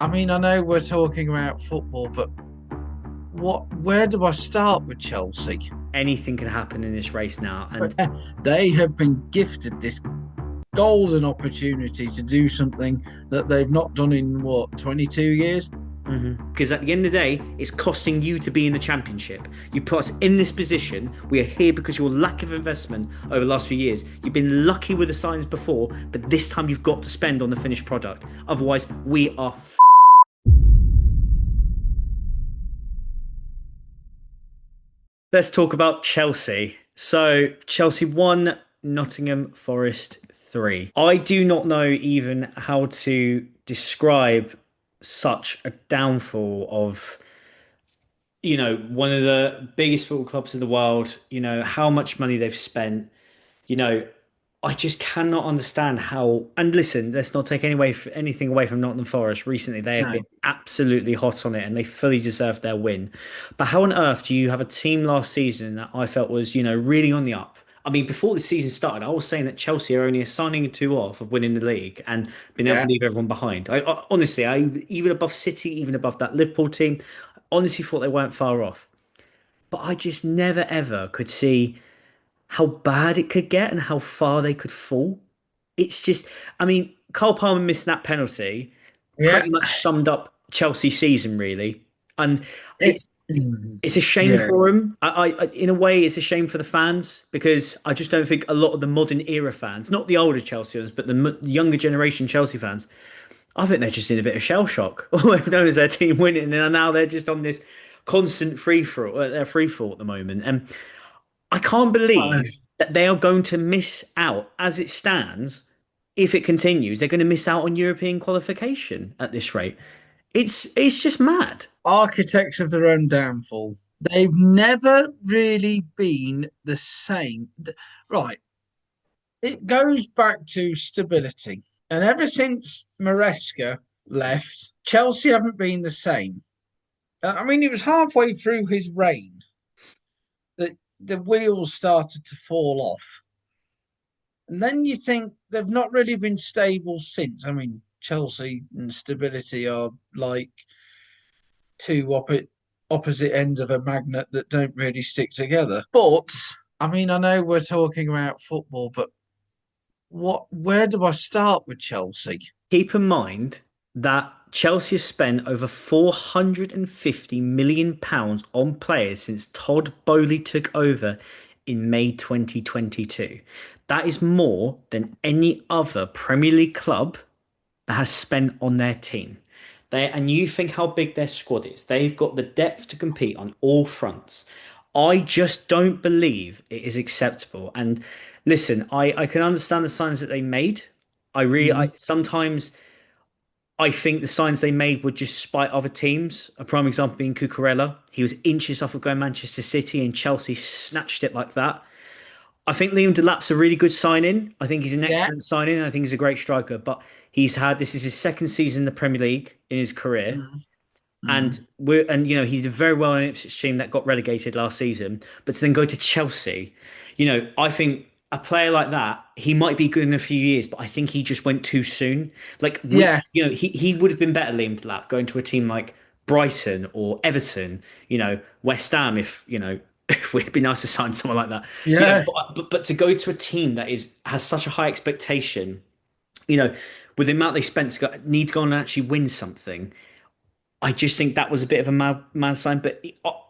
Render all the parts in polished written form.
I mean, I know we're talking about football, but where do I start with Chelsea? Anything can happen in this race now. And They have been gifted this golden opportunity to do something that they've not done in what, 22 years? because at the end of the day, it's costing you to be in the championship. You put us in this position. We are here because your lack of investment over the last few years. You've been lucky with the signs before, but this time you've got to spend on the finished product. Otherwise, we are. Let's talk about Chelsea. So, Chelsea 1, Nottingham Forest 3. I do not know even how to describe such a downfall of one of the biggest football clubs in the world, how much money they've spent, you know, I just cannot understand how. And listen, let's not take anything away from Nottingham Forest. Recently, they have been No. absolutely hot on it, and they fully deserved their win. But how on earth do you have a team last season that I felt was, really on the up? I mean, before the season started, I was saying that Chelsea are only a signing or two off of winning the league and being able to Yeah. leave everyone behind. Honestly, I even above City, even above that Liverpool team, honestly thought they weren't far off. But I just never ever could see how bad it could get and how far they could fall. It's just, I mean, Cole Palmer missed that penalty, Yeah. pretty much summed up Chelsea's season, really. And It, it's it's a shame yeah. for him. In a way, it's a shame for the fans because I just don't think a lot of the modern era fans, not the older Chelseans, but the younger generation Chelsea fans, I think they're just in a bit of shell shock. All they've known is their team winning, and now they're just on this constant free fall at the moment. And I can't Uh, believe that they are going to miss out as it stands. If it continues, they're going to miss out on European qualification at this rate. It's just mad. Architects of their own downfall. They've never really been the same. Right. It goes back to stability. And ever since Maresca left, Chelsea haven't been the same. I mean, it was halfway through his reign that the wheels started to fall off. And then you think they've not really been stable since. I mean, Chelsea and stability are like two opposite ends of a magnet that don't really stick together. But I mean, I know we're talking about football, but where do I start with Chelsea? Keep in mind that Chelsea has spent over 450 million pounds on players since Todd Bowley took over in May 2022. That is more than any other Premier League club that has spent on their team. And you think how big their squad is. They've got the depth to compete on all fronts. I just don't believe it is acceptable. And listen, I can understand the signs that they made. I Mm. sometimes I think the signs they made would just spite other teams. A prime example being Cucurella. He was inches off of going Manchester City, and Chelsea snatched it like that. I think Liam Delap's a really good signing. I think he's an Yeah. excellent signing. I think he's a great striker, but he's had this is his second season in the Premier League in his career. Mm. And Mm. he did very well in Ipswich team that got relegated last season, but to then go to Chelsea, I think a player like that, he might be good in a few years, but I think he just went too soon. Like Yeah. he would have been better, Liam Delap, going to a team like Brighton or Everton, West Ham, if if it'd be nice to sign someone like that. Yeah. But to go to a team that has such a high expectation, you know, with the amount they spent need to go and actually win something. I just think that was a bit of a mad sign. But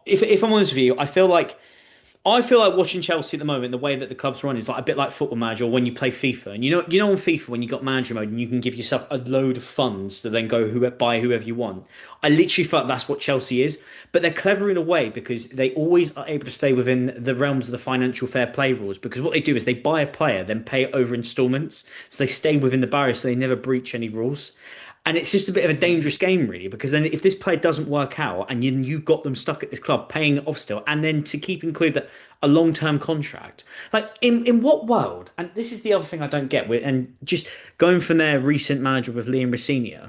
if I'm honest with you, I feel like watching Chelsea at the moment, the way that the club's run is like a bit like Football Manager or when you play FIFA. And you know on FIFA when you got manager mode and you can give yourself a load of funds to then go buy whoever you want. I literally felt that's what Chelsea is. But they're clever in a way because they always are able to stay within the realms of the financial fair play rules. Because what they do is they buy a player, then pay it over installments. So they stay within the barrier so they never breach any rules. And it's just a bit of a dangerous game, really, because then if this player doesn't work out and you've got them stuck at this club paying it off still, and then to keep include that a long-term contract, like in what world? And this is the other thing I don't get with, and just going from their recent manager with Liam Rossini,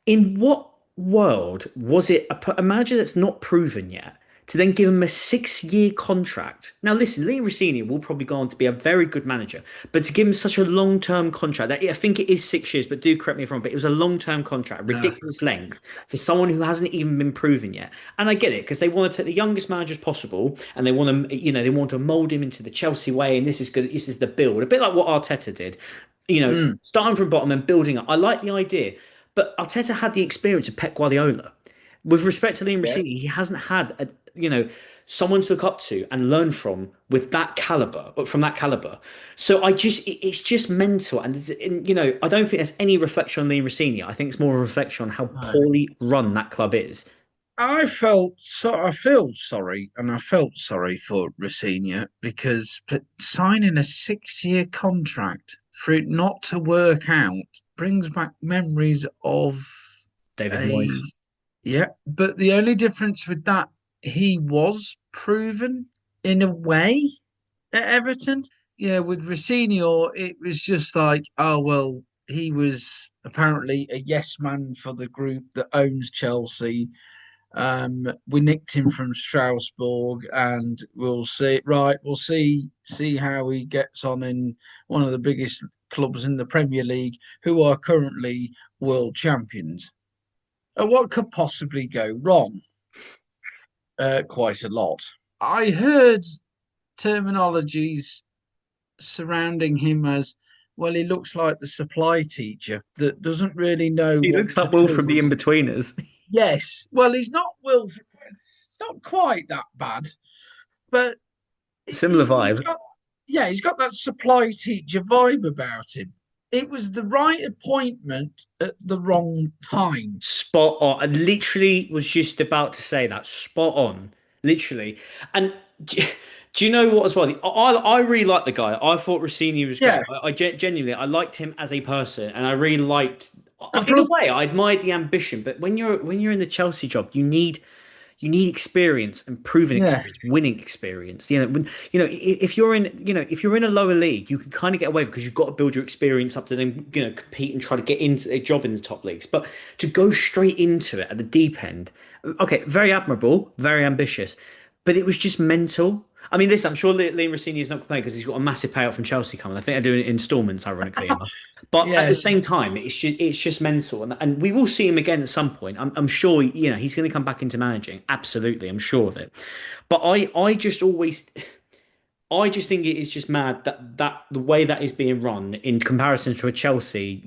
in what world was it a manager that's not proven yet to then give him a 6 year contract. Now, listen, Lee Rossini will probably go on to be a very good manager, but to give him such a long term contract, I think it is 6 years, but do correct me if I'm wrong, but it was a long term contract, a No. ridiculous length for someone who hasn't even been proven yet. And I get it because they want to take the youngest managers possible and they want to, they want to mold him into the Chelsea way. And this is good. This is the build, a bit like what Arteta did, Mm, starting from bottom and building up. I like the idea, but Arteta had the experience of Pep Guardiola. With respect to Liam yeah. Rossi, he hasn't had someone to look up to and learn from with that caliber, from that caliber. So it's just mental, and I don't think there's any reflection on Liam Rossi. I think it's more a reflection on how No. poorly run that club is. I feel sorry, and I felt sorry for Rafinha because signing a 6 year contract for it not to work out brings back memories of David a Moyes. yeah. But the only difference with that, he was proven in a way at Everton. Yeah, with Rafinha, it was just like, oh well, he was apparently a yes man for the group that owns Chelsea. We nicked him from Strasbourg, and we'll see. Right, we'll see how he gets on in one of the biggest clubs in the Premier League, who are currently world champions. What could possibly go wrong? Quite a lot. I heard terminologies surrounding him as well. He looks like the supply teacher that doesn't really know He what looks to like Will from do. the In-Betweeners. Yes, well, he's not Wilfred. It's not quite that bad, but Similar he's vibe. got, yeah, he's got that supply teacher vibe about him. It was the right appointment at the wrong time. Spot on. I literally was just about to say that. Spot on. Literally. And do, do you know what as well? I really like the guy. I thought Rossini was great. Yeah, Genuinely, I liked him as a person, and I really liked. and In a plus, way, I admired the ambition. But when you're in the Chelsea job, you need experience and proven yeah, experience, winning experience. If you're in a lower league, you can kind of get away because you've got to build your experience up to then compete and try to get into a job in the top leagues. But to go straight into it at the deep end, okay, very admirable, very ambitious, but it was just mental. I mean, listen, I'm sure Liam Rossini is not complaining because he's got a massive payout from Chelsea coming. I think they're doing it in installments, ironically enough. But at the yes, same time, it's just mental, and we will see him again at some point. I'm sure he's going to come back into managing. Absolutely, I'm sure of it. But I just think it is just mad that the way that is being run in comparison to a Chelsea,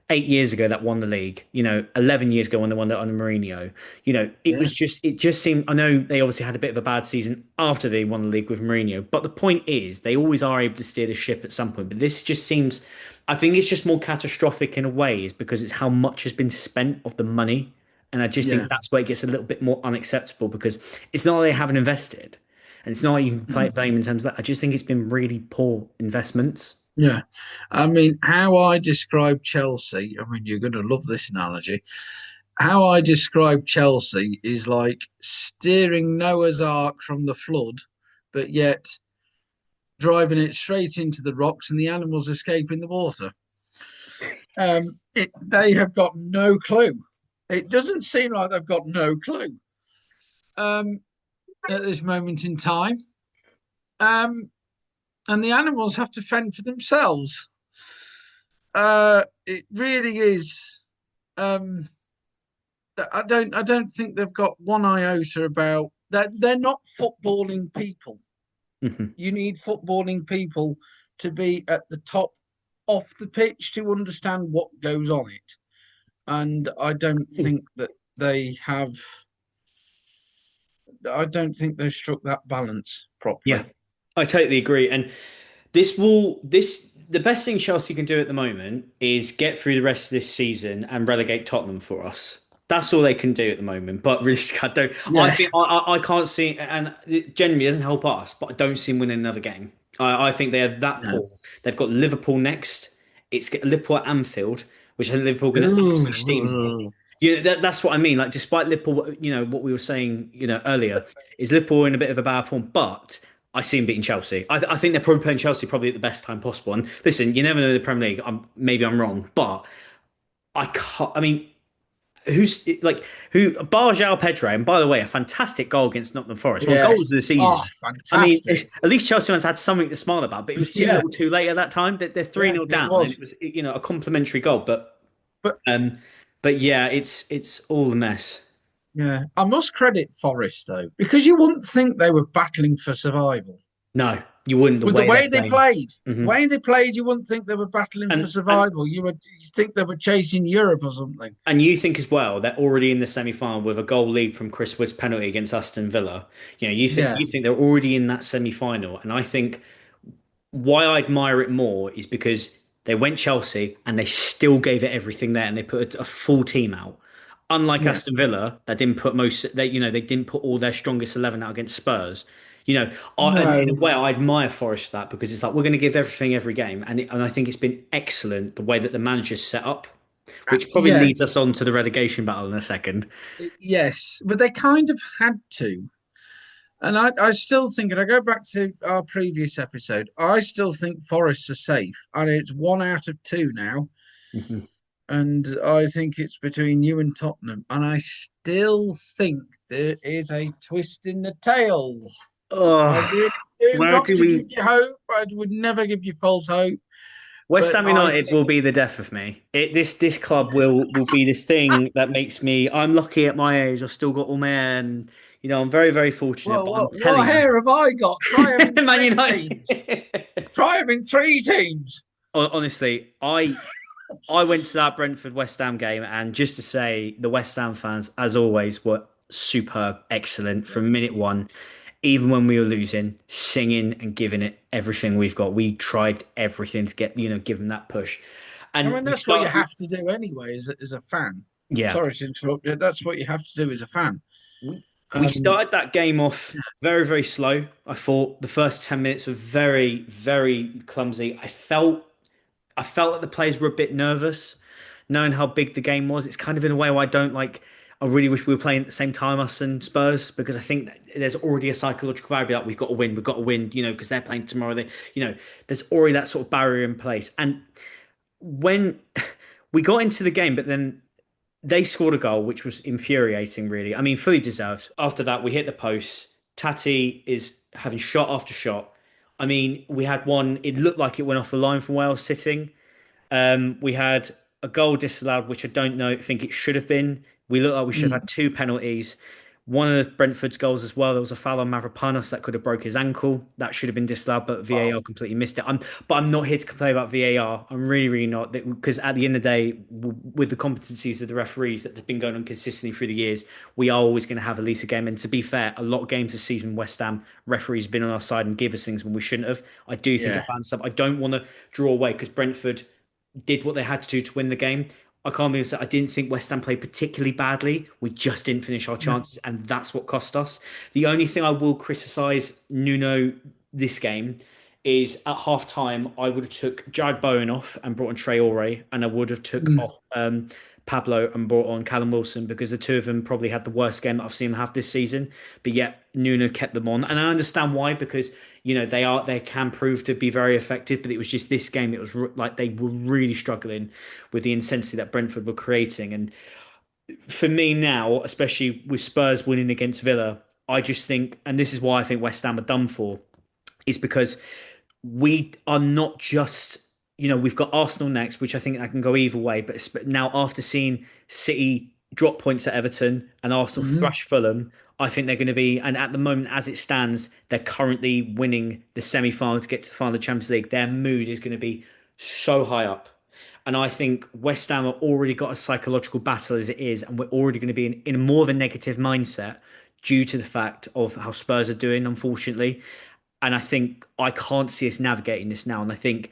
8 years ago that won the league, 11 years ago when they won it under Mourinho, yeah, it just seemed, I know they obviously had a bit of a bad season after they won the league with Mourinho, but the point is they always are able to steer the ship at some point. But this just seems, I think it's just more catastrophic in a way, is because it's how much has been spent of the money. And I just think yeah, that's where it gets a little bit more unacceptable because it's not that they haven't invested. And it's not like you can blame in terms of that. I just think it's been really poor investments. yeah. I mean, how I describe Chelsea, I mean, you're going to love this analogy. How I describe Chelsea is like steering Noah's Ark from the flood, but yet driving it straight into the rocks and the animals escaping the water. They have got no clue. It doesn't seem like they've got no clue um, at this moment in time. Um, and the animals have to fend for themselves. It really is. Um, I don't think they've got one iota about that. They're not footballing people. Mhm. You need footballing people to be at the top off the pitch to understand what goes on it. And I don't think that they have. I don't think they've struck that balance Yeah, properly. I totally agree. And the best thing Chelsea can do at the moment is get through the rest of this season and relegate Tottenham for us. That's all they can do at the moment. But really, I don't. I Yes. think I can't see, and it genuinely doesn't help us. But I don't see them winning another game. I think they are that No. poor. They've got Liverpool next. It's Liverpool at Anfield, which I think Liverpool are going to absolutely steamroll. Ooh. That's what I mean. Like, despite Liverpool, what we were saying, earlier, is Liverpool in a bit of a bad form, but I see them beating Chelsea. I think they're probably playing Chelsea probably at the best time possible. And listen, you never know the Premier League. Maybe I'm wrong, but I can't. I mean, who's like who bar João Pedro, and by the way, a fantastic goal against Nottingham Forest, one goals Yes. of the Oh, season. I mean, fantastic. at least Chelsea fans had something to smile about, but it was too Yeah. little, too late at that time. They're 3 Yeah. nil It down, and it was. was a complimentary goal, But um, but yeah, it's all a mess. yeah, I must credit Forest though, because you wouldn't think they were battling for survival. No, you wouldn't the With the way they're way playing. the Hmm. way they played, you wouldn't think they were battling for And survival. You think they were chasing Europe or something. And you think as well they're already in the semi-final with a goal lead from Chris Wood's penalty against Aston Villa. Yeah. You think they're already in that semi-final, and I think why I admire it more is because they went Chelsea and they still gave it everything there, and they put a full team out. Unlike Yeah. Aston Villa, that didn't put most they didn't put all their strongest 11 out against Spurs. And in a No. way, I admire Forest that because it's like we're going to give everything every game, and I think it's been excellent the way that the manager's set up, which probably Yeah. leads us on to the relegation battle in a second. Yes, but they kind of had to. And I still think, and I go back to our previous episode, I still think Forests are safe. And it's one out of two now. Mhm. And I think it's between you and Tottenham. And I still think there is a twist in the tail. I Oh, really do. where Not do to give we? you hope. I would never give you false hope. West But Ham I United think, will be the death of me. This club will be this thing that makes me. I'm lucky at my age. I've still got all my hair, and I'm very very fortunate. well, But I'm what telling hair have I got? Try them in you, Man three teams. United. Try them in three teams. Honestly, I went to that Brentford West Ham game, and just to say, the West Ham fans, as always, were superb, excellent Yeah. from minute one. Even when we were losing, singing and giving it everything we've got. We tried everything to get, give them that push. I And mean, we that's what you start, have to do anyway as a fan. yeah, Sorry to interrupt you. That's what you have to do as a fan. we Um, started that game off very, very slow. I thought the first 10 minutes were very, very clumsy. I felt like the players were a bit nervous, knowing how big the game was. It's kind of in a way where I don't like. I really wish we were playing at the same time, us and Spurs, because I think that there's already a psychological barrier. Like, we've got to win, because they're playing tomorrow. There's already that sort of barrier in place. And when we got into the game, but then they scored a goal, which was infuriating, really. I mean, fully deserved. After that, we hit the post. Tati is having shot after shot. I mean, we had one, it looked like it went off the line from where I was sitting. We had a goal disallowed, which I don't know, think it should have been. We looked like we should have mm, had two penalties. One of the Brentford's goals as well. There was a foul on Mavropanos that could have broke his ankle. That should have been disallowed, but wow. VAR completely missed it. But I'm not here to complain about VAR. I'm really, really not, because at the end of the day, with the competencies of the referees that have been going on consistently through the years, we are always going to have at least a game. And to be fair, a lot of games this season, West Ham referees have been on our side and give us things when we shouldn't have. I do think Yeah. it balanced up. I don't want to draw away because Brentford did what they had to do to win the game. I can't believe that I didn't think West Ham played particularly badly. We just didn't finish our Yeah. chances, and that's what cost us. The only thing I will criticise Nuno this game is at half time I would have took Jared Bowen off and brought on Traore, and I would have took Mm, off Pablo and brought on Callum Wilson because the two of them probably had the worst game that I've seen them have this season. But yet Nuno kept them on, and I understand why because they can prove to be very effective. But it was just this game; it was like they were really struggling with the intensity that Brentford were creating. And for me now, especially with Spurs winning against Villa, I just think, and this is why I think West Ham are done for, is because we are not just, we've got Arsenal next, which I think that can go either way. But now after seeing City drop points at Everton and Arsenal mhm. thrash Fulham, I think they're going to be, and at the moment as it stands, they're currently winning the semi-final to get to the final of the Champions League. Their mood is going to be so high up. And I think West Ham have already got a psychological battle as it is, and we're already going to be in more of a negative mindset due to the fact of how Spurs are doing, unfortunately. And I think I can't see us navigating this now. And I think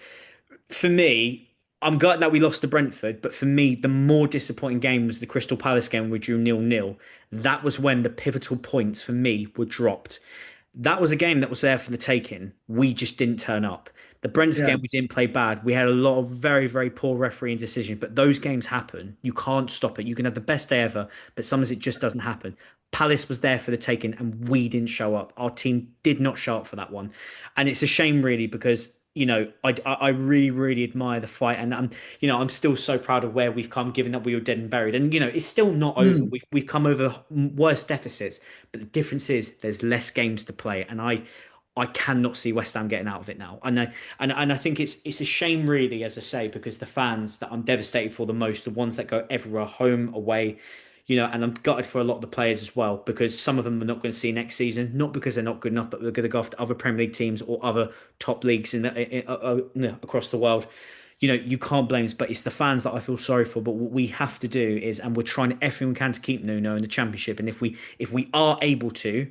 for me, I'm glad that we lost to Brentford, but for me, the more disappointing game was the Crystal Palace game where we drew 0-0. That was when the pivotal points for me were dropped. That was a game that was there for the taking. We just didn't turn up. The Brentford Yeah. game, we didn't play bad. We had a lot of very, very poor refereeing decisions, but those games happen. You can't stop it. You can have the best day ever, but sometimes it just doesn't happen. Palace was there for the taking, and we didn't show up. Our team did not show up for that one. And it's a shame, really, because I really, really admire the fight, and I'm still so proud of where we've come, given that we were dead and buried, and it's still not over. Mm, We've come over worse deficits, but the difference is there's less games to play, and I cannot see West Ham getting out of it now. And I think it's a shame, really, as I say, because the fans that I'm devastated for the most, the ones that go everywhere, home, away, and I'm gutted for a lot of the players as well, because some of them are not going to see next season, not because they're not good enough, but they're going to go off to other Premier League teams or other top leagues across the world. You can't blame us, but it's the fans that I feel sorry for. But what we have to do is, and we're trying everything we can to keep Nuno in the Championship. And if we are able to,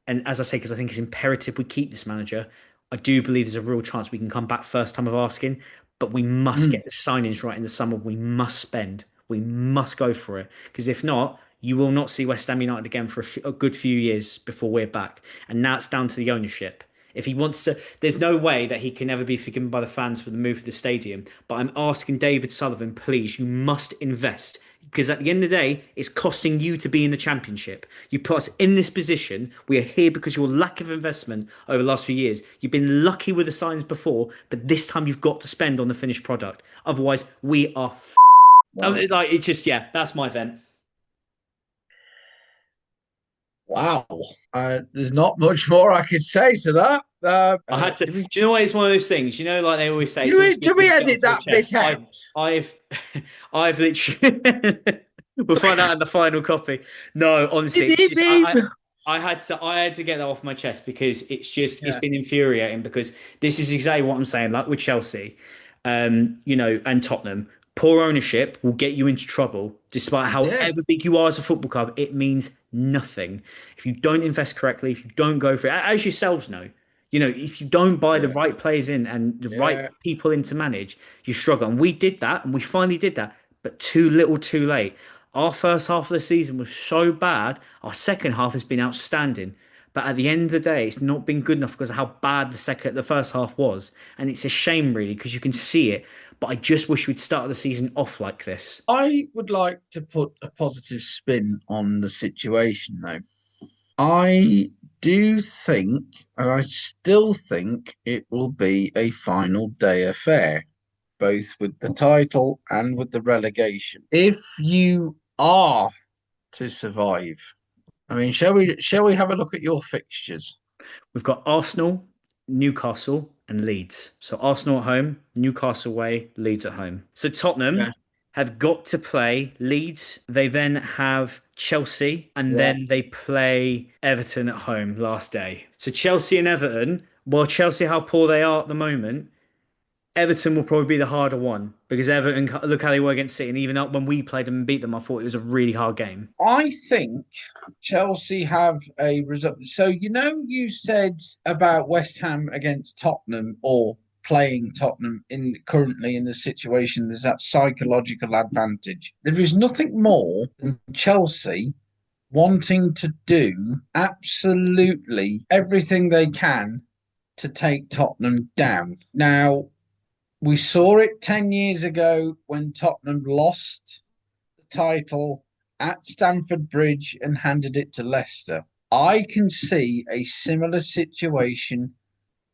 and as I say, because I think it's imperative we keep this manager, I do believe there's a real chance we can come back first time of asking. But we must mm. get the signings right in the summer. We must spend. We must go for it. Because if not, you will not see West Ham United again for a good few years before we're back. And now it's down to the ownership. If he wants to, there's no way that he can ever be forgiven by the fans for the move to the stadium. But I'm asking David Sullivan, please, you must invest. Because at the end of the day, it's costing you to be in the Championship. You put us in this position. We are here because your lack of investment over the last few years. You've been lucky with the signs before, but this time you've got to spend on the finished product. Otherwise, we are. Well, Like it's just, yeah, that's my vent. wow. There's not much more I could say to that. I had to. Do we Do you know what? It's one of those things. Like they always say, do it's always we good do to we just get edit off your that bit chest. out? I've literally. We'll find out in the final copy. No, honestly, Beep, it's beep, just beep. I had to get that off my chest because it's Yeah, been infuriating because this is exactly what I'm saying. Like with Chelsea, and Tottenham, poor ownership will get you into trouble. Despite yeah, however big you are as a football club, it means nothing if you don't invest correctly. If you don't go for it, as yourselves know. If you don't buy the yeah, right players in and the right yeah. people in to manage, you struggle. And we did that, and we finally did that, but too little, too late. Our first half of the season was so bad. Our second half has been outstanding. But at the end of the day, it's not been good enough because of how bad the first half was. And it's a shame, really, because you can see it. But I just wish we'd started the season off like this. I would like to put a positive spin on the situation, though. I do think, and I still think it will be a final day affair, both with the title and with the relegation. If you are to survive, I mean, shall we have a look at your fixtures? We've got Arsenal, Newcastle, and Leeds. So Arsenal at home, Newcastle away, Leeds at home. So Yeah, Tottenham have got to play Leeds. They then have Chelsea, and yeah. then they play Everton at home last day. So Chelsea and Everton, well, Chelsea, how poor they are at the moment, Everton will probably be the harder one because Everton, look how they were against City, and even up when we played them and beat them, I thought it was a really hard game. I think Chelsea have a result. So, you said about West Ham against Tottenham or playing Tottenham in currently in the situation, there's that psychological advantage. There is nothing more than Chelsea wanting to do absolutely everything they can to take Tottenham down. Now, we saw it 10 years ago when Tottenham lost the title at Stamford Bridge and handed it to Leicester. I can see a similar situation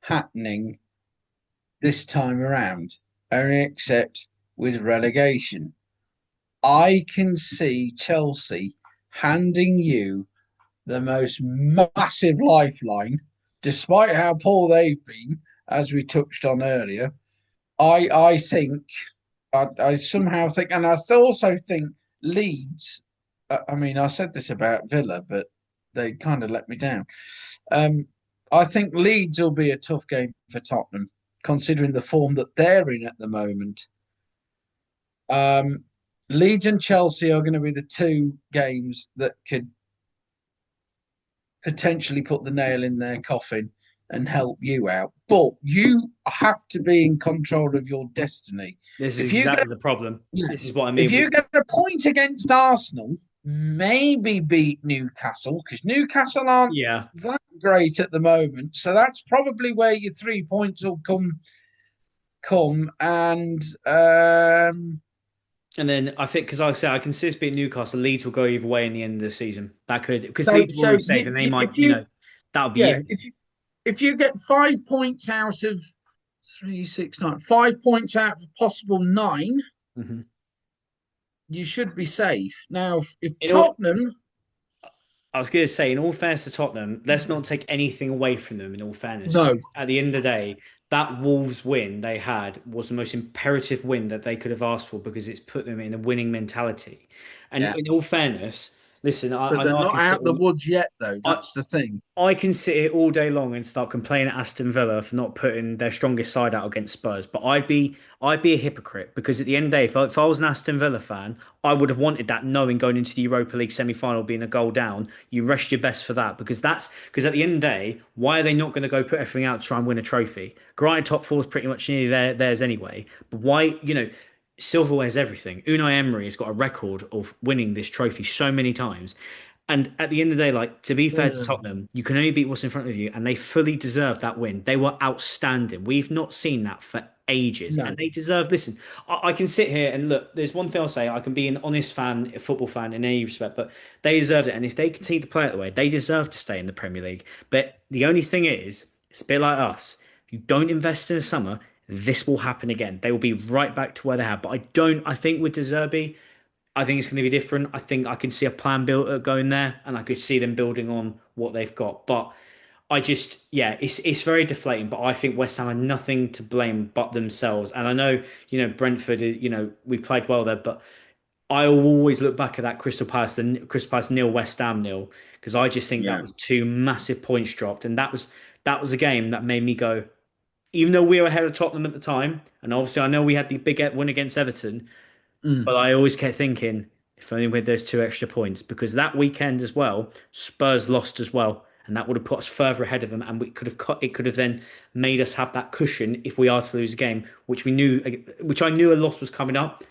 happening this time around, only except with relegation. I can see Chelsea handing you the most massive lifeline, despite how poor they've been, as we touched on earlier. I think I somehow think, and also think Leeds. I mean, I said this about Villa, but they kind of let me down. Um, I think Leeds will be a tough game for Tottenham, considering the form that they're in at the moment. Um, Leeds and Chelsea are going to be the two games that could potentially put the nail in their coffin and help you out. But you have to be in control of your destiny. This is If you get exactly the problem. Yeah, This is what I if mean. you get a point against Arsenal, maybe beat Newcastle because Newcastle aren't Yeah. that great at the moment. So that's probably where your 3 points will come and And then I think, because like I say, I can see us beating Newcastle. Leeds will go either way in the end of the season. That could, because so Leeds were so already safe, and they if might, you that'll be yeah it. if you get 5 points out of Three, six, nine. 5 points out of possible nine. Mhm. You should be safe. Now, if In all, Tottenham, I was going to say, in all fairness to Tottenham, let's not take anything away from them. In all fairness, no, because at the end of the day, that Wolves win they had was the most imperative win that they could have asked for because it's put them in a winning mentality. And yeah, in all fairness, listen, but I they're know I not can sit out the all, woods yet, though. I, That's the thing. I can sit here all day long and start complaining at Aston Villa for not putting their strongest side out against Spurs, but I'd be a hypocrite because at the end of the day, if I was an Aston Villa fan, I would have wanted that knowing going into the Europa League semi-final being a goal down. You rest your best for that because at the end of the day, why are they not going to go put everything out to try and win a trophy? Granted, top four is pretty much nearly theirs anyway, but why, silverware's everything. Unai Emery has got a record of winning this trophy so many times. And at the end of the day, like to be fair to Uh, Tottenham, you can only beat what's in front of you, and they fully deserve that win. They were outstanding. We've not seen that for ages, and no, they deserve. Listen, I can sit here and look. There's one thing I'll say: I can be an honest fan, a football fan in any respect, but they deserve it. And if they continue to play it the way, they deserve to stay in the Premier League. But the only thing is, it's a bit like us. If you don't invest in the summer, this will happen again. They will be right back to where they have. But I don't. I think with De Zerbi. I think it's going to be different. I think I can see a plan built going there, and I could see them building on what they've got. But yeah, it's very deflating. But I think West Ham had nothing to blame but themselves. And I know, Brentford, we played well there, but I will always look back at that the Crystal Palace nil, West Ham nil, because I just think that yeah, was two massive points dropped, and that was a game that made me go. Even though we were ahead of Tottenham at the time, and obviously I know we had the big win against Everton. mm, But I always kept thinking, if only with those two extra points, because that weekend as well, Spurs lost as well, and that would have put us further ahead of them, and we could have cut. It could have then made us have that cushion if we are to lose a game, which I knew a loss was coming up.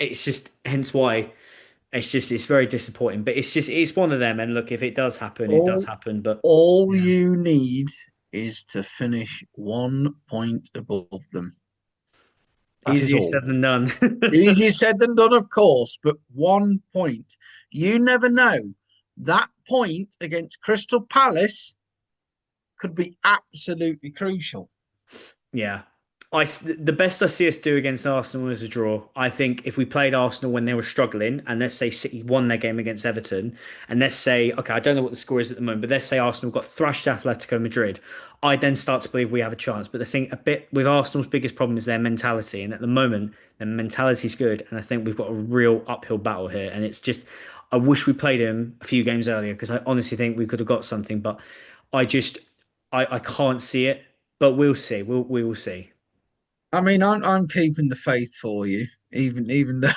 It's just hence why it's very disappointing. But it's one of them. And look, if it does happen, it does all happen. But all yeah, you need is to finish 1 point above them. That is easier all. said than done. Easier said than done, of course, but 1 point. You never know. That point against Crystal Palace could be absolutely crucial. Yeah. The best I see us do against Arsenal is a draw. I think if we played Arsenal when they were struggling, and let's say City won their game against Everton, and let's say, okay, I don't know what the score is at the moment, but let's say Arsenal got thrashed Atletico Madrid, I then start to believe we have a chance. But the thing a bit with Arsenal's biggest problem is their mentality, and at the moment, their mentality's good, and I think we've got a real uphill battle here. And it's just, I wish we played him a few games earlier because I honestly think we could have got something, but I just, I can't see it. But we'll see. We will see. I mean, I'm keeping the faith for you, even though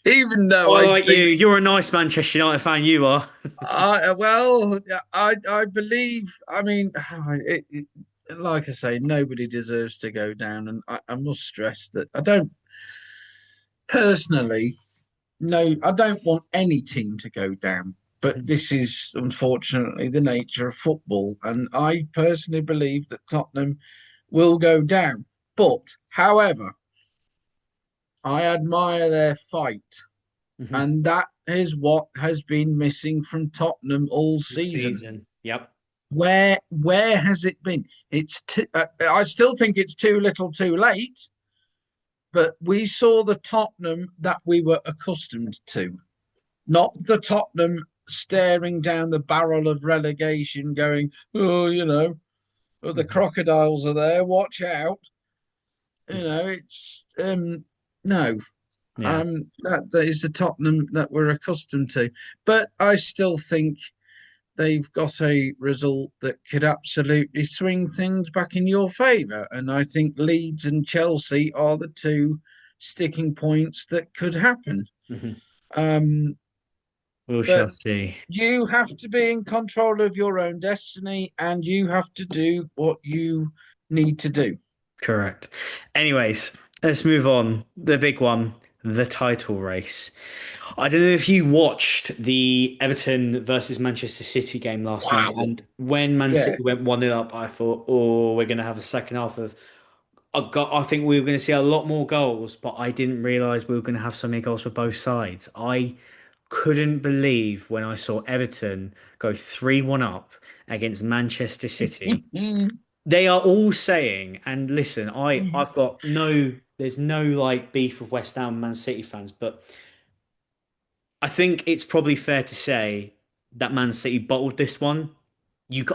even though All I right, you. think You're a nice Manchester United fan. You are. I believe. I mean, like I say, nobody deserves to go down, and I must stress that I don't personally. No, I don't want any team to go down. But this is unfortunately the nature of football, and I personally believe that Tottenham will go down. But, however, I admire their fight, Mhm. and that is what has been missing from Tottenham all season. Season. Yep. Where has it been? I still think it's too little, too late. But we saw the Tottenham that we were accustomed to, not the Tottenham staring down the barrel of relegation, going, "Oh, oh, the Mhm. crocodiles are there. Watch out." Mhm. It's no. Yeah. That is the Tottenham that we're accustomed to. But I still think they've got a result that could absolutely swing things back in your favour. And I think Leeds and Chelsea are the two sticking points that could happen. Mhm. Um, We shall but see. you have to be in control of your own destiny and you have to do what you need to do. Correct. Anyways, let's move on. The big one, the title race. I don't know if you watched the Everton versus Manchester City game last night, Wow. and when Man Yeah. City went 1-0 up, I thought, oh, we're going to have a second half of. I think we were going to see a lot more goals, but I didn't realize we were going to have so many goals for both sides. I couldn't believe when I saw Everton go 3-1 up against Manchester City. they are all saying, and listen, Mhm. I've got no, there's no like beef with West Ham and Man City fans, but I think it's probably fair to say that Man City bottled this one.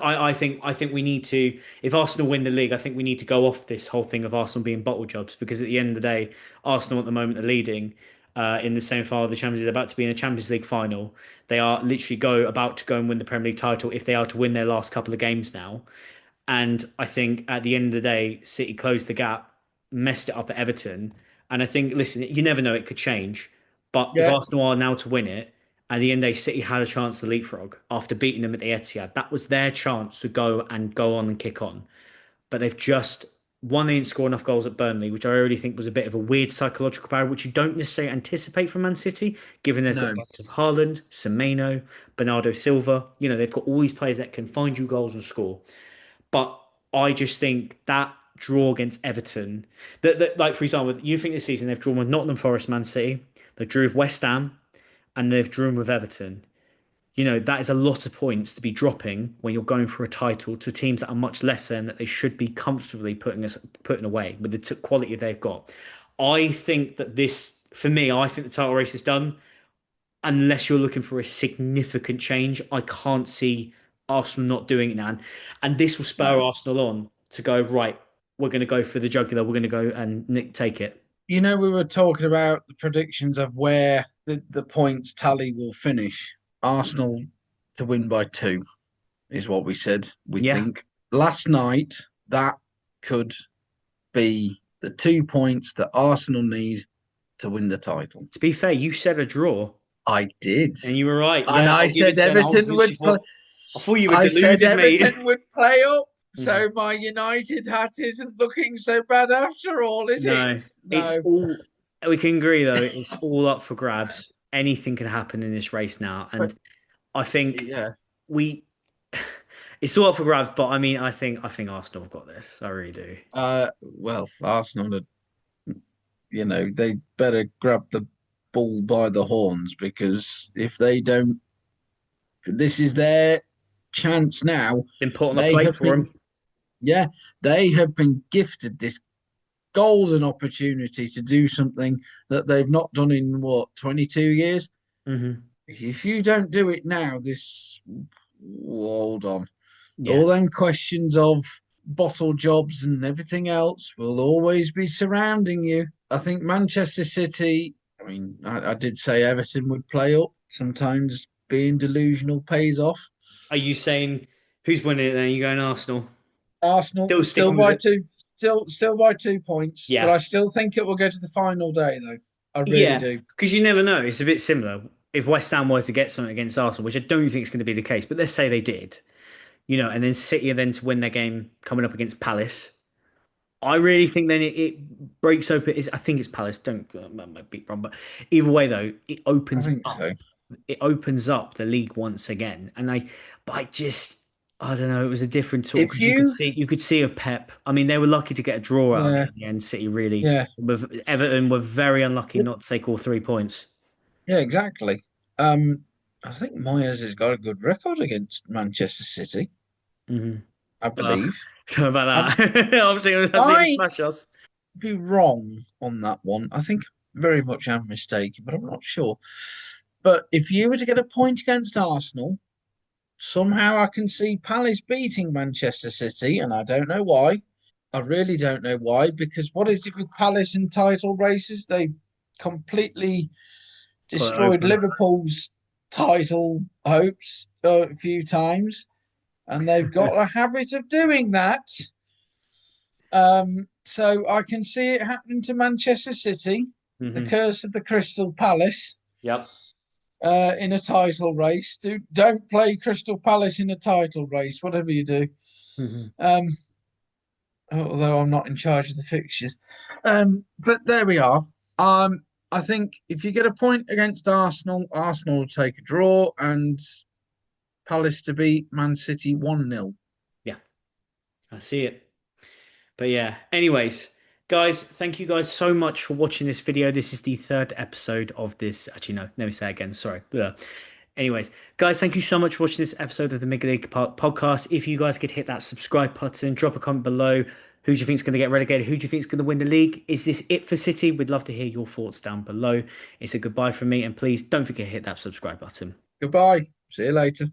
I think we need to, if Arsenal win the league, I think we need to go off this whole thing of Arsenal being bottle jobs because at the end of the day, Arsenal at the moment are leading in the semi-final of the Champions League. They're about to be in a Champions League final. They are literally about to go and win the Premier League title if they are to win their last couple of games now. And I think at the end of the day, City closed the gap, messed it up at Everton. And I think, listen, you never know, it could change. But if Yeah, Arsenal are now to win it, at the end of the day, City had a chance to leapfrog after beating them at the Etihad. That was their chance to go on and kick on. But they've just one, they didn't score enough goals at Burnley, which I already think was a bit of a weird psychological barrier, which you don't necessarily anticipate from Man City, given they've got no. the likes of Haaland, Semenyo, Bernardo Silva. You know, they've got all these players that can find you goals and score. But I just think that draw against Everton, that like for example, you think this season they've drawn with Nottingham Forest, Man City, they drew with West Ham, and they've drawn with Everton. You know, that is a lot of points to be dropping when you're going for a title to teams that are much lesser and that they should be comfortably putting away with the quality they've got. I think that this, for me, I think the title race is done unless you're looking for a significant change. I can't see Arsenal not doing it now. And this will spur No. Arsenal on to go, right, we're going to go for the jugular. We're going to go and take it. We were talking about the predictions of where the points tally will finish. Arsenal to win by two is what we said, we Yeah. think. Last night, that could be the 2 points that Arsenal need to win the title. To be fair, you said a draw I did. and you were right. And Yeah, I I'll give it said to you. And I was Everton literally would play. thought, I thought you were I said deluded, mate. Everton would play up. Mhm. So my United hat isn't looking so bad after all, is it? No, it's No. all, we can agree though, it's all up for grabs. Anything can happen in this race now. But And I think yeah, we, it's all up for grabs, but I think Arsenal have got this. I really do. well, Arsenal, they better grab the bull by the horns because if they don't, this is their chance now. Been put on the They plate have for been, him. yeah, they have been gifted this golden opportunity to do something that they've not done in what, 22 years. Hmm. If you don't do it now, this, hold on, Yeah. all them questions of bottle jobs and everything else will always be surrounding you. I think Manchester City, I did say Everton would play up. Sometimes being delusional pays off. Are you saying who's winning it then? You going Arsenal? Arsenal Still still sticking with by it? two, still by 2 points, but Yeah. I still think it will go to the final day though. I really Yeah. do. Because you never know. It's a bit similar. If West Ham were to get something against Arsenal, which I don't think is going to be the case, but let's say they did, you know, and then City are then to win their game coming up against Palace. I really think then it breaks open. I think it's Palace. Don't I might be wrong, but either way though, I think so. it opens up the league once again. But I don't know. It was a different sort If because you could you, see a Pep. I mean, they were lucky to get a draw out of yeah, it in the end. City really, yeah, with Everton were very unlucky not to take all 3 points. yeah, exactly. Um, I think Moyes has got a good record against Manchester City. Hmm. I Well, believe. sorry Um, about that. I've seen him I smash us. be wrong on that one. I think very much I'm mistaken, but I'm not sure. But if you were to get a point against Arsenal, somehow I can see Palace beating Manchester City, and I don't know why. I really don't know why, because what is it with Palace in title races? They completely Put it destroyed open. Liverpool's title hopes a few times, and they've got a habit of doing that. So I can see it happening to Manchester City, the Hmm. curse of the Crystal Palace, Yep. in a title race. Don't play Crystal Palace in a title race, whatever you do. Hmm. Um, although I'm not in charge of the fixtures. But there we are. I think if you get a point against Arsenal, Arsenal will take a draw and Palace to beat Man City 1-0. Yeah, I see it. But yeah, anyways, guys, thank you guys so much for watching this video. This is the third episode of this. Actually, no, let me say it again. Sorry. Anyways, guys, thank you so much for watching this episode of the McGilli-Park podcast. If you guys could hit that subscribe button, drop a comment below. Who do you think is going to get relegated? Who do you think is going to win the league? Is this it for City? We'd love to hear your thoughts down below. It's a goodbye from me, and please don't forget to hit that subscribe button. Goodbye. See you later.